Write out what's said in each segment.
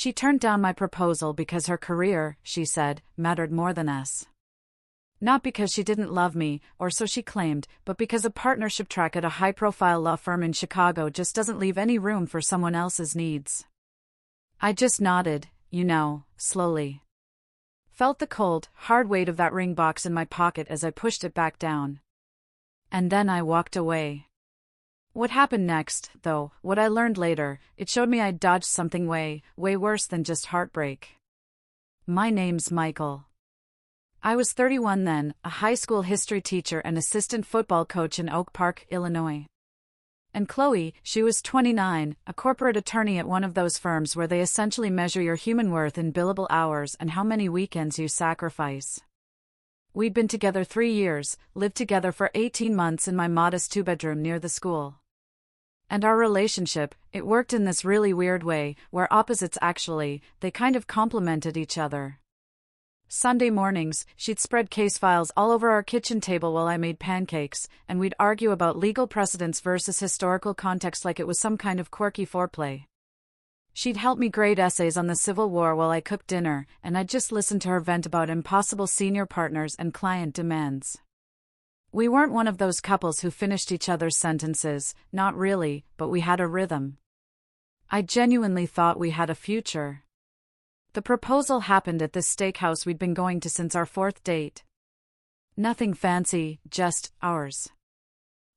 She turned down my proposal because her career, she said, mattered more than us. Not because she didn't love me, or so she claimed, but because a partnership track at a high-profile law firm in Chicago just doesn't leave any room for someone else's needs. I just nodded, slowly. Felt the cold, hard weight of that ring box in my pocket as I pushed it back down. And then I walked away. What happened next, though, what I learned later, it showed me I'd dodged something way worse than just heartbreak. My name's Michael. I was 31 then, a high school history teacher and assistant football coach in Oak Park, Illinois. And Chloe, she was 29, a corporate attorney at one of those firms where they essentially measure your human worth in billable hours and how many weekends you sacrifice. We'd been together 3 years, lived together for 18 months in my modest 2-bedroom near the school. And our relationship, it worked in this really weird way, where opposites they kind of complemented each other. Sunday mornings, she'd spread case files all over our kitchen table while I made pancakes, and we'd argue about legal precedents versus historical context like it was some kind of quirky foreplay. She'd help me grade essays on the Civil War while I cooked dinner, and I'd just listen to her vent about impossible senior partners and client demands. We weren't one of those couples who finished each other's sentences, not really, but we had a rhythm. I genuinely thought we had a future. The proposal happened at this steakhouse we'd been going to since our 4th date. Nothing fancy, just ours.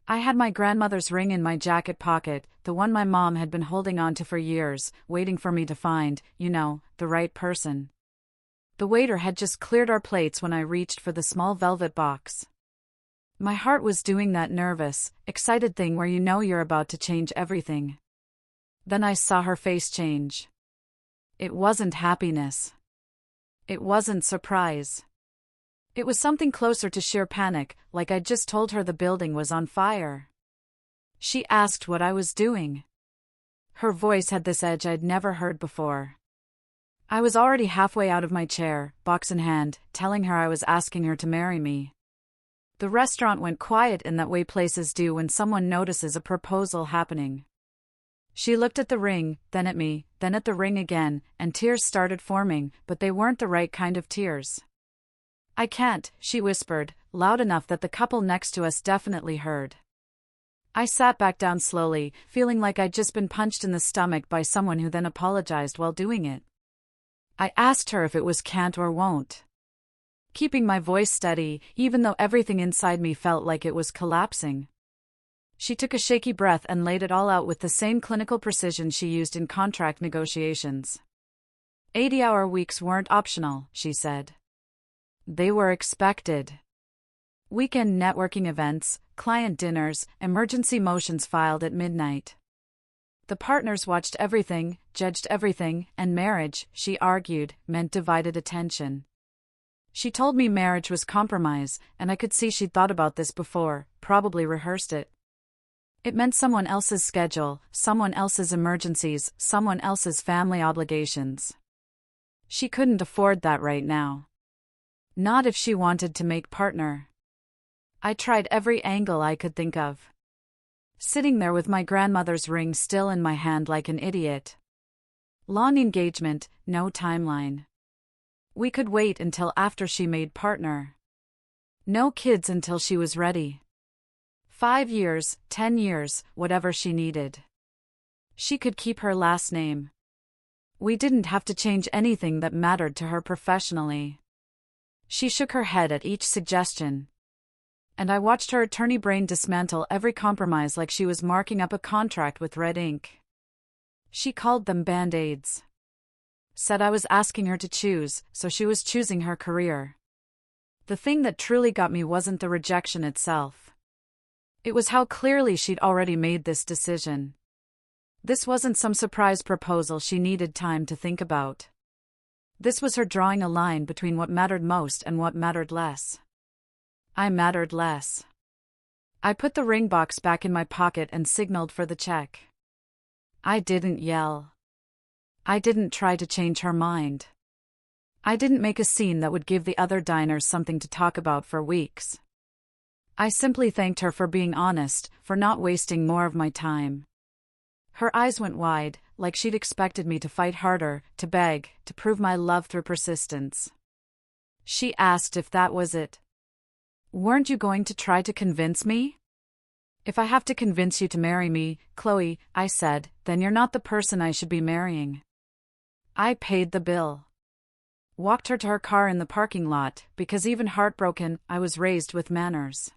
I had my grandmother's ring in my jacket pocket, the one my mom had been holding on to for years, waiting for me to find, the right person. The waiter had just cleared our plates when I reached for the small velvet box. My heart was doing that nervous, excited thing where you're about to change everything. Then I saw her face change. It wasn't happiness. It wasn't surprise. It was something closer to sheer panic, like I'd just told her the building was on fire. She asked what I was doing. Her voice had this edge I'd never heard before. I was already halfway out of my chair, box in hand, telling her I was asking her to marry me. The restaurant went quiet in that way places do when someone notices a proposal happening. She looked at the ring, then at me, then at the ring again, and tears started forming, but they weren't the right kind of tears. I can't, she whispered, loud enough that the couple next to us definitely heard. I sat back down slowly, feeling like I'd just been punched in the stomach by someone who then apologized while doing it. I asked her if it was can't or won't. Keeping my voice steady, even though everything inside me felt like it was collapsing. She took a shaky breath and laid it all out with the same clinical precision she used in contract negotiations. 80-hour weeks weren't optional, she said. They were expected. Weekend networking events, client dinners, emergency motions filed at midnight. The partners watched everything, judged everything, and marriage, she argued, meant divided attention. She told me marriage was compromise, and I could see she'd thought about this before, probably rehearsed it. It meant someone else's schedule, someone else's emergencies, someone else's family obligations. She couldn't afford that right now. Not if she wanted to make partner. I tried every angle I could think of. Sitting there with my grandmother's ring still in my hand like an idiot. Long engagement, no timeline. We could wait until after she made partner. No kids until she was ready. 5 years, 10 years, whatever she needed. She could keep her last name. We didn't have to change anything that mattered to her professionally. She shook her head at each suggestion. And I watched her attorney brain dismantle every compromise like she was marking up a contract with red ink. She called them band-aids. Said I was asking her to choose, so she was choosing her career. The thing that truly got me wasn't the rejection itself. It was how clearly she'd already made this decision. This wasn't some surprise proposal she needed time to think about. This was her drawing a line between what mattered most and what mattered less. I mattered less. I put the ring box back in my pocket and signaled for the check. I didn't yell. I didn't try to change her mind. I didn't make a scene that would give the other diners something to talk about for weeks. I simply thanked her for being honest, for not wasting more of my time. Her eyes went wide, like she'd expected me to fight harder, to beg, to prove my love through persistence. She asked if that was it. "Weren't you going to try to convince me?" "If I have to convince you to marry me, Chloe," I said, "then you're not the person I should be marrying." I paid the bill. Walked her to her car in the parking lot, because even heartbroken, I was raised with manners.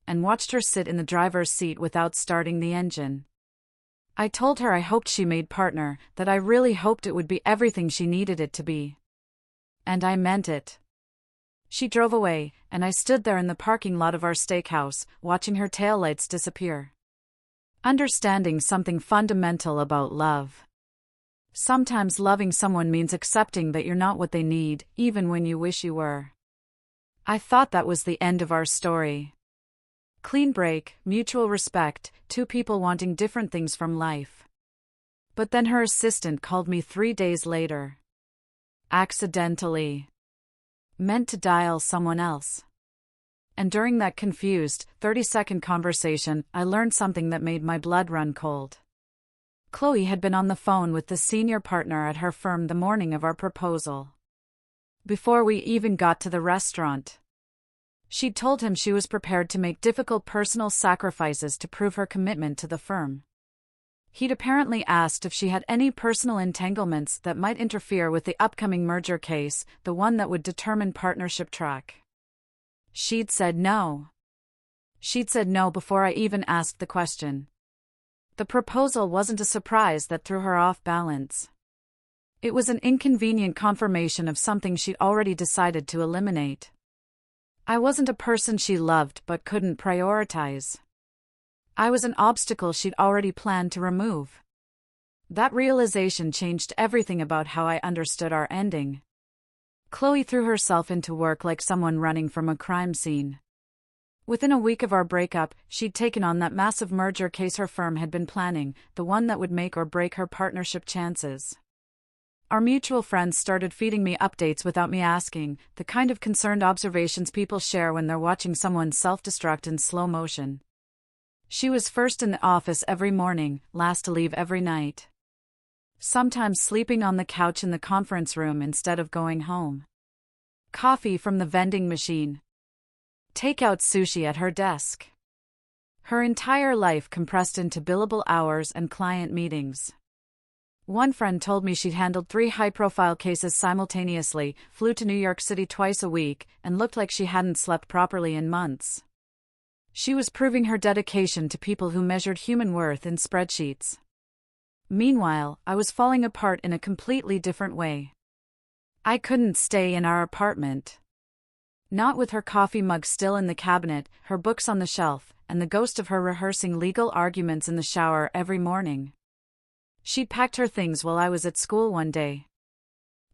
And watched her sit in the driver's seat without starting the engine. I told her I hoped she made partner, that I really hoped it would be everything she needed it to be. And I meant it. She drove away, and I stood there in the parking lot of our steakhouse, watching her taillights disappear. Understanding something fundamental about love. Sometimes loving someone means accepting that you're not what they need, even when you wish you were. I thought that was the end of our story. Clean break, mutual respect, two people wanting different things from life. But then her assistant called me 3 days later. Accidentally. Meant to dial someone else. And during that confused, 30-second conversation, I learned something that made my blood run cold. Chloe had been on the phone with the senior partner at her firm the morning of our proposal. Before we even got to the restaurant. She'd told him she was prepared to make difficult personal sacrifices to prove her commitment to the firm. He'd apparently asked if she had any personal entanglements that might interfere with the upcoming merger case, the one that would determine partnership track. She'd said no. She'd said no before I even asked the question. The proposal wasn't a surprise that threw her off balance. It was an inconvenient confirmation of something she'd already decided to eliminate. I wasn't a person she loved but couldn't prioritize. I was an obstacle she'd already planned to remove. That realization changed everything about how I understood our ending. Chloe threw herself into work like someone running from a crime scene. Within a week of our breakup, she'd taken on that massive merger case her firm had been planning, the one that would make or break her partnership chances. Our mutual friends started feeding me updates without me asking, the kind of concerned observations people share when they're watching someone self-destruct in slow motion. She was first in the office every morning, last to leave every night. Sometimes sleeping on the couch in the conference room instead of going home. Coffee from the vending machine. Takeout sushi at her desk. Her entire life compressed into billable hours and client meetings. One friend told me she'd handled 3 high-profile cases simultaneously, flew to New York City twice a week, and looked like she hadn't slept properly in months. She was proving her dedication to people who measured human worth in spreadsheets. Meanwhile, I was falling apart in a completely different way. I couldn't stay in our apartment. Not with her coffee mug still in the cabinet, her books on the shelf, and the ghost of her rehearsing legal arguments in the shower every morning. She'd packed her things while I was at school one day.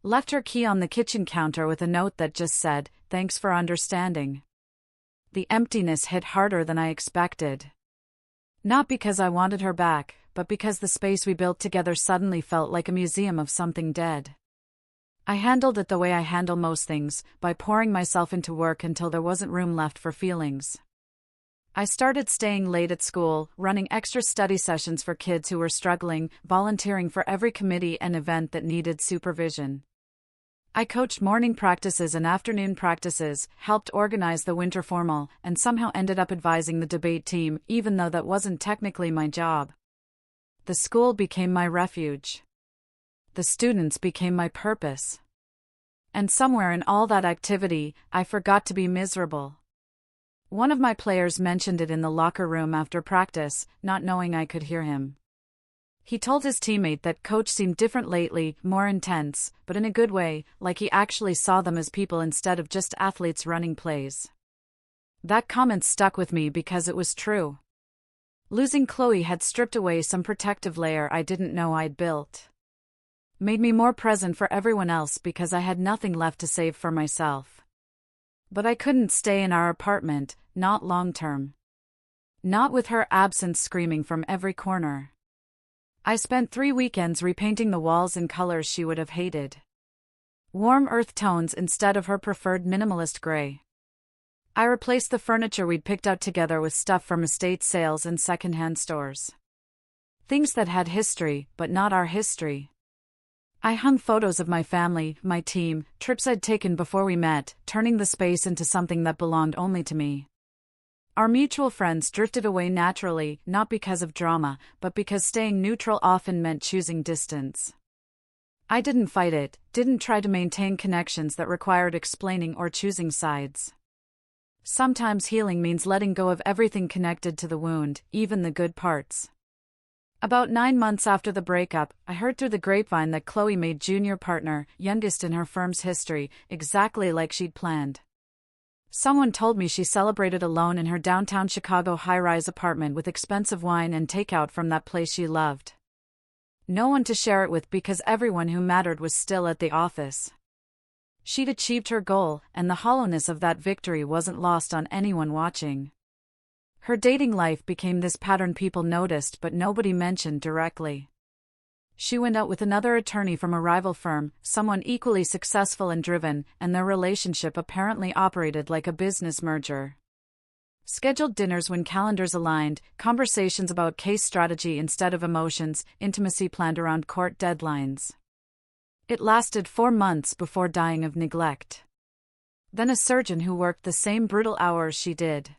Left her key on the kitchen counter with a note that just said, "Thanks for understanding." The emptiness hit harder than I expected. Not because I wanted her back, but because the space we built together suddenly felt like a museum of something dead. I handled it the way I handle most things, by pouring myself into work until there wasn't room left for feelings. I started staying late at school, running extra study sessions for kids who were struggling, volunteering for every committee and event that needed supervision. I coached morning practices and afternoon practices, helped organize the winter formal, and somehow ended up advising the debate team, even though that wasn't technically my job. The school became my refuge. The students became my purpose. And somewhere in all that activity, I forgot to be miserable. One of my players mentioned it in the locker room after practice, not knowing I could hear him. He told his teammate that coach seemed different lately, more intense, but in a good way, like he actually saw them as people instead of just athletes running plays. That comment stuck with me because it was true. Losing Chloe had stripped away some protective layer I didn't know I'd built. Made me more present for everyone else because I had nothing left to save for myself. But I couldn't stay in our apartment, not long term. Not with her absence screaming from every corner. I spent 3 weekends repainting the walls in colors she would have hated. Warm earth tones instead of her preferred minimalist gray. I replaced the furniture we'd picked out together with stuff from estate sales and secondhand stores. Things that had history, but not our history. I hung photos of my family, my team, trips I'd taken before we met, turning the space into something that belonged only to me. Our mutual friends drifted away naturally, not because of drama, but because staying neutral often meant choosing distance. I didn't fight it, didn't try to maintain connections that required explaining or choosing sides. Sometimes healing means letting go of everything connected to the wound, even the good parts. About 9 months after the breakup, I heard through the grapevine that Chloe made junior partner, youngest in her firm's history, exactly like she'd planned. Someone told me she celebrated alone in her downtown Chicago high-rise apartment with expensive wine and takeout from that place she loved. No one to share it with because everyone who mattered was still at the office. She'd achieved her goal, and the hollowness of that victory wasn't lost on anyone watching. Her dating life became this pattern people noticed but nobody mentioned directly. She went out with another attorney from a rival firm, someone equally successful and driven, and their relationship apparently operated like a business merger. Scheduled dinners when calendars aligned, conversations about case strategy instead of emotions, intimacy planned around court deadlines. It lasted 4 months before dying of neglect. Then a surgeon who worked the same brutal hours she did.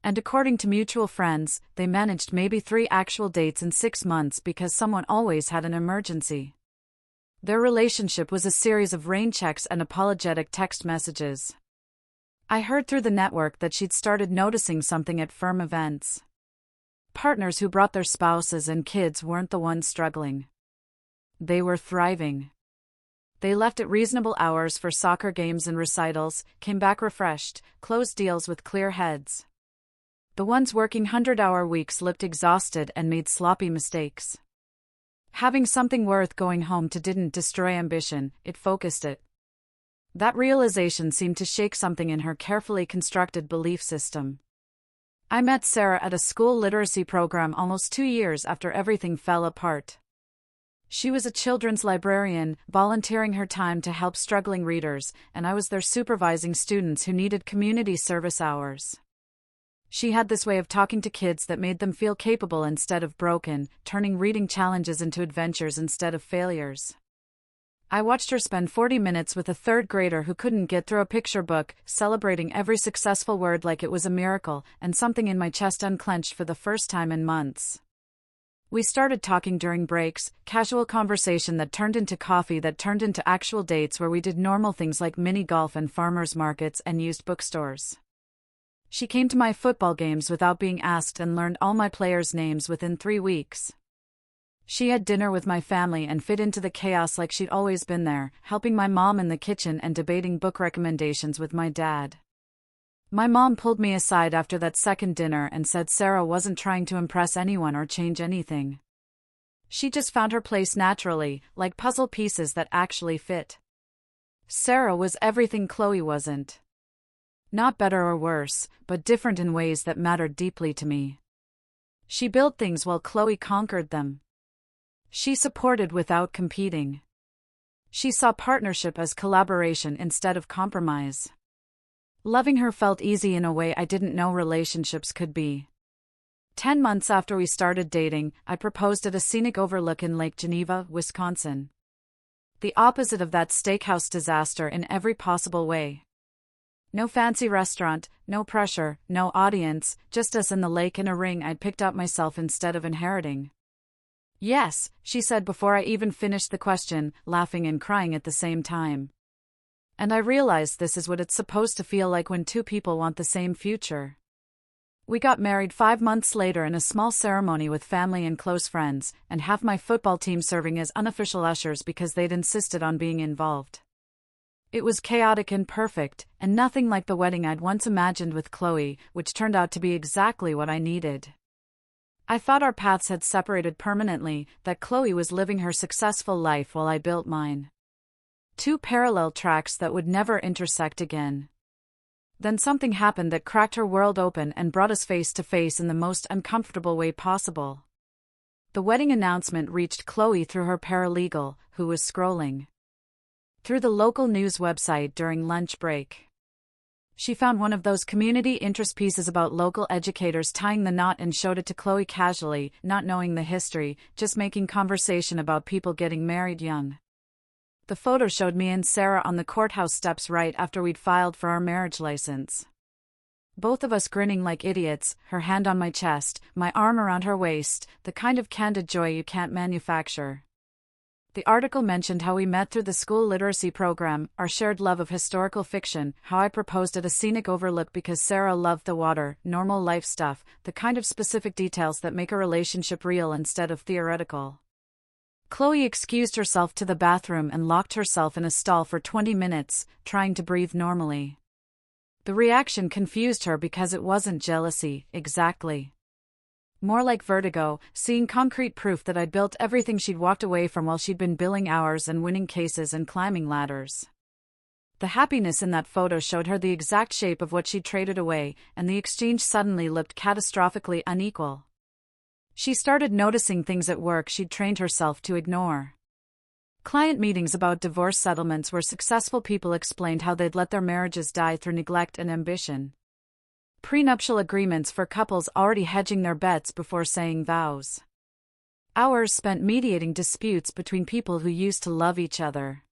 And according to mutual friends, they managed maybe 3 actual dates in 6 months because someone always had an emergency. Their relationship was a series of rain checks and apologetic text messages. I heard through the network that she'd started noticing something at firm events. Partners who brought their spouses and kids weren't the ones struggling. They were thriving. They left at reasonable hours for soccer games and recitals, came back refreshed, closed deals with clear heads. The ones working 100-hour weeks looked exhausted and made sloppy mistakes. Having something worth going home to didn't destroy ambition, it focused it. That realization seemed to shake something in her carefully constructed belief system. I met Sarah at a school literacy program almost 2 years after everything fell apart. She was a children's librarian, volunteering her time to help struggling readers, and I was there supervising students who needed community service hours. She had this way of talking to kids that made them feel capable instead of broken, turning reading challenges into adventures instead of failures. I watched her spend 40 minutes with a 3rd grader who couldn't get through a picture book, celebrating every successful word like it was a miracle, and something in my chest unclenched for the first time in months. We started talking during breaks, casual conversation that turned into coffee that turned into actual dates where we did normal things like mini golf and farmers markets and used bookstores. She came to my football games without being asked and learned all my players' names within 3 weeks. She had dinner with my family and fit into the chaos like she'd always been there, helping my mom in the kitchen and debating book recommendations with my dad. My mom pulled me aside after that second dinner and said Sarah wasn't trying to impress anyone or change anything. She just found her place naturally, like puzzle pieces that actually fit. Sarah was everything Chloe wasn't. Not better or worse, but different in ways that mattered deeply to me. She built things while Chloe conquered them. She supported without competing. She saw partnership as collaboration instead of compromise. Loving her felt easy in a way I didn't know relationships could be. 10 months after we started dating, I proposed at a scenic overlook in Lake Geneva, Wisconsin. The opposite of that steakhouse disaster in every possible way. No fancy restaurant, no pressure, no audience, just us in the lake and a ring I'd picked out myself instead of inheriting. Yes, she said before I even finished the question, laughing and crying at the same time. And I realized this is what it's supposed to feel like when 2 people want the same future. We got married 5 months later in a small ceremony with family and close friends, and half my football team serving as unofficial ushers because they'd insisted on being involved. It was chaotic and perfect, and nothing like the wedding I'd once imagined with Chloe, which turned out to be exactly what I needed. I thought our paths had separated permanently, that Chloe was living her successful life while I built mine. 2 parallel tracks that would never intersect again. Then something happened that cracked her world open and brought us face to face in the most uncomfortable way possible. The wedding announcement reached Chloe through her paralegal, who was scrolling through the local news website during lunch break. She found one of those community interest pieces about local educators tying the knot and showed it to Chloe casually, not knowing the history, just making conversation about people getting married young. The photo showed me and Sarah on the courthouse steps right after we'd filed for our marriage license. Both of us grinning like idiots, her hand on my chest, my arm around her waist, the kind of candid joy you can't manufacture. The article mentioned how we met through the school literacy program, our shared love of historical fiction, how I proposed at a scenic overlook because Sarah loved the water, normal life stuff, the kind of specific details that make a relationship real instead of theoretical. Chloe excused herself to the bathroom and locked herself in a stall for 20 minutes, trying to breathe normally. The reaction confused her because it wasn't jealousy, exactly. More like vertigo, seeing concrete proof that I'd built everything she'd walked away from while she'd been billing hours and winning cases and climbing ladders. The happiness in that photo showed her the exact shape of what she'd traded away, and the exchange suddenly looked catastrophically unequal. She started noticing things at work she'd trained herself to ignore. Client meetings about divorce settlements where successful people explained how they'd let their marriages die through neglect and ambition. Prenuptial agreements for couples already hedging their bets before saying vows. Hours spent mediating disputes between people who used to love each other.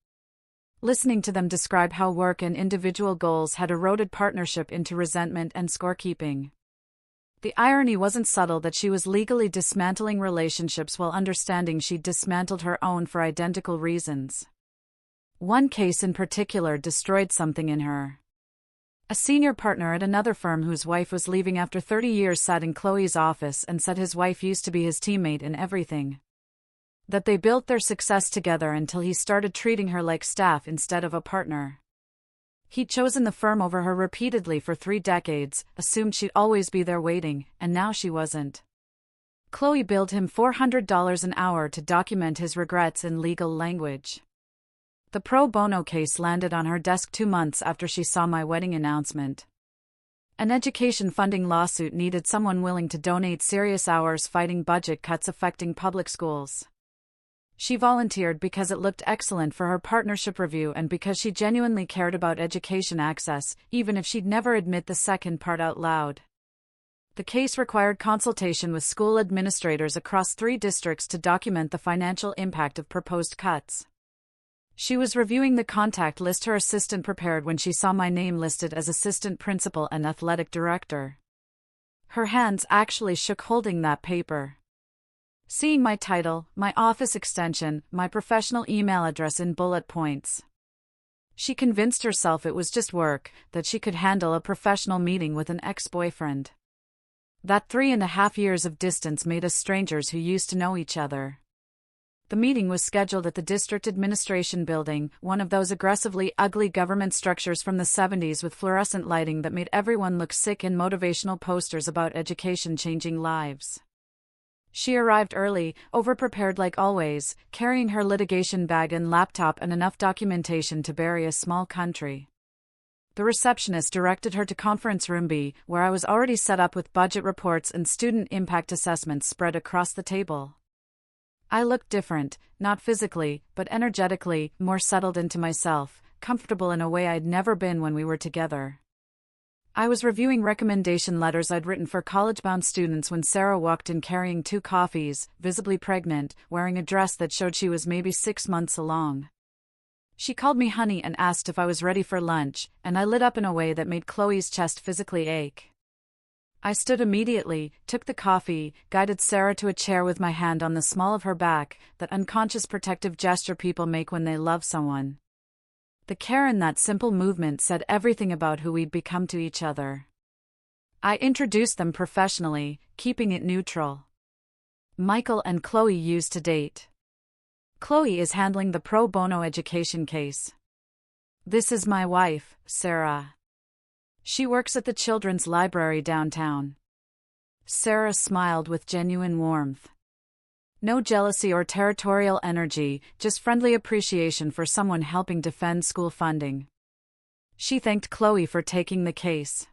Listening to them describe how work and individual goals had eroded partnership into resentment and scorekeeping. The irony wasn't subtle that she was legally dismantling relationships while understanding she'd dismantled her own for identical reasons. One case in particular destroyed something in her. A senior partner at another firm whose wife was leaving after 30 years sat in Chloe's office and said his wife used to be his teammate in everything. That they built their success together until he started treating her like staff instead of a partner. He'd chosen the firm over her repeatedly for 3 decades, assumed she'd always be there waiting, and now she wasn't. Chloe billed him $400 an hour to document his regrets in legal language. The pro bono case landed on her desk 2 months after she saw my wedding announcement. An education funding lawsuit needed someone willing to donate serious hours fighting budget cuts affecting public schools. She volunteered because it looked excellent for her partnership review and because she genuinely cared about education access, even if she'd never admit the second part out loud. The case required consultation with school administrators across 3 districts to document the financial impact of proposed cuts. She was reviewing the contact list her assistant prepared when she saw my name listed as assistant principal and athletic director. Her hands actually shook holding that paper. Seeing my title, my office extension, my professional email address in bullet points. She convinced herself it was just work, that she could handle a professional meeting with an ex-boyfriend. That 3.5 years of distance made us strangers who used to know each other. The meeting was scheduled at the District Administration Building, one of those aggressively ugly government structures from the 70s with fluorescent lighting that made everyone look sick and motivational posters about education changing lives. She arrived early, overprepared like always, carrying her litigation bag and laptop and enough documentation to bury a small country. The receptionist directed her to Conference Room B, where I was already set up with budget reports and student impact assessments spread across the table. I looked different, not physically, but energetically, more settled into myself, comfortable in a way I'd never been when we were together. I was reviewing recommendation letters I'd written for college-bound students when Sarah walked in carrying 2 coffees, visibly pregnant, wearing a dress that showed she was maybe 6 months along. She called me honey and asked if I was ready for lunch, and I lit up in a way that made Chloe's chest physically ache. I stood immediately, took the coffee, guided Sarah to a chair with my hand on the small of her back, that unconscious protective gesture people make when they love someone. The care in that simple movement said everything about who we'd become to each other. I introduced them professionally, keeping it neutral. Michael and Chloe used to date. Chloe is handling the pro bono education case. This is my wife, Sarah. She works at the children's library downtown. Sarah smiled with genuine warmth. No jealousy or territorial energy, just friendly appreciation for someone helping defend school funding. She thanked Chloe for taking the case.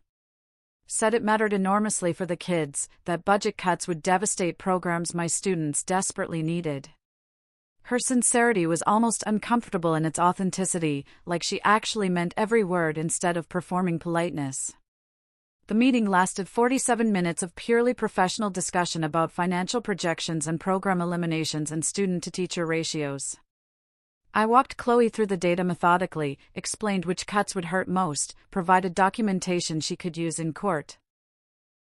Said it mattered enormously for the kids, that budget cuts would devastate programs my students desperately needed. Her sincerity was almost uncomfortable in its authenticity, like she actually meant every word instead of performing politeness. The meeting lasted 47 minutes of purely professional discussion about financial projections and program eliminations and student-to-teacher ratios. I walked Chloe through the data methodically, explained which cuts would hurt most, provided documentation she could use in court.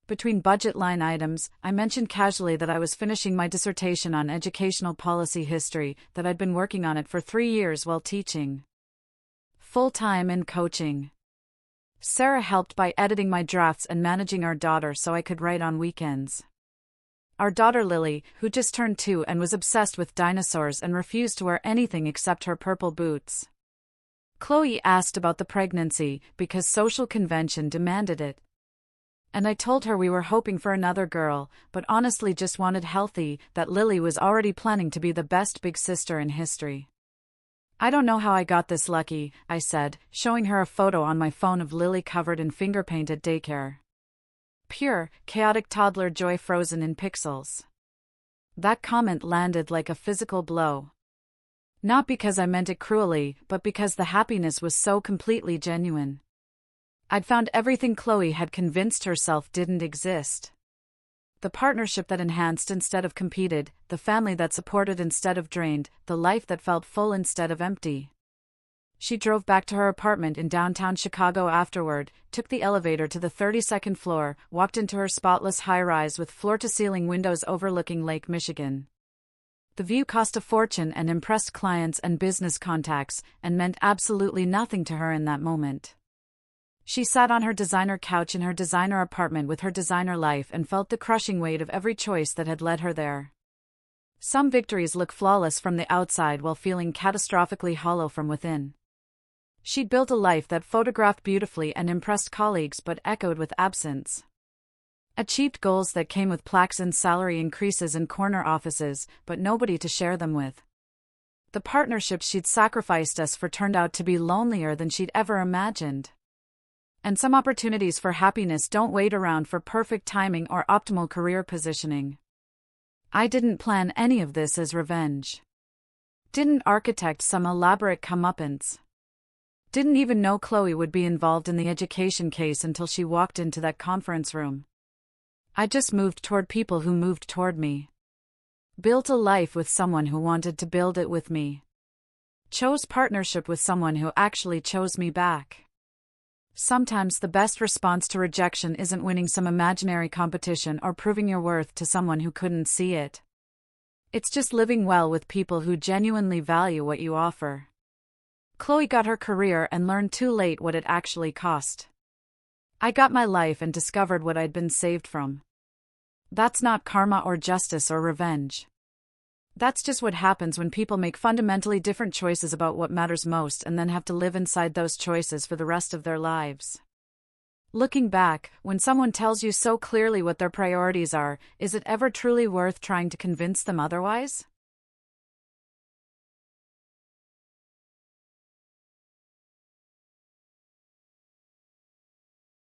Between budget line items, I mentioned casually that I was finishing my dissertation on educational policy history, that I'd been working on it for 3 years while teaching full-time in coaching. Sarah helped by editing my drafts and managing our daughter so I could write on weekends. Our daughter Lily, who just turned 2 and was obsessed with dinosaurs and refused to wear anything except her purple boots. Chloe asked about the pregnancy because social convention demanded it. And I told her we were hoping for another girl, but honestly just wanted healthy, that Lily was already planning to be the best big sister in history. I don't know how I got this lucky, I said, showing her a photo on my phone of Lily covered in finger paint at daycare. Pure, chaotic toddler joy frozen in pixels. That comment landed like a physical blow. Not because I meant it cruelly, but because the happiness was so completely genuine. I'd found everything Chloe had convinced herself didn't exist. The partnership that enhanced instead of competed, the family that supported instead of drained, the life that felt full instead of empty. She drove back to her apartment in downtown Chicago afterward, took the elevator to the 32nd floor, walked into her spotless high-rise with floor-to-ceiling windows overlooking Lake Michigan. The view cost a fortune and impressed clients and business contacts, and meant absolutely nothing to her in that moment. She sat on her designer couch in her designer apartment with her designer life and felt the crushing weight of every choice that had led her there. Some victories look flawless from the outside while feeling catastrophically hollow from within. She'd built a life that photographed beautifully and impressed colleagues but echoed with absence. Achieved goals that came with plaques and salary increases in corner offices, but nobody to share them with. The partnerships she'd sacrificed us for turned out to be lonelier than she'd ever imagined. And some opportunities for happiness don't wait around for perfect timing or optimal career positioning. I didn't plan any of this as revenge. Didn't architect some elaborate comeuppance. Didn't even know Chloe would be involved in the education case until she walked into that conference room. I just moved toward people who moved toward me. Built a life with someone who wanted to build it with me. Chose partnership with someone who actually chose me back. Sometimes the best response to rejection isn't winning some imaginary competition or proving your worth to someone who couldn't see it. It's just living well with people who genuinely value what you offer. Chloe got her career and learned too late what it actually cost. I got my life and discovered what I'd been saved from. That's not karma or justice or revenge. That's just what happens when people make fundamentally different choices about what matters most and then have to live inside those choices for the rest of their lives. Looking back, when someone tells you so clearly what their priorities are, is it ever truly worth trying to convince them otherwise?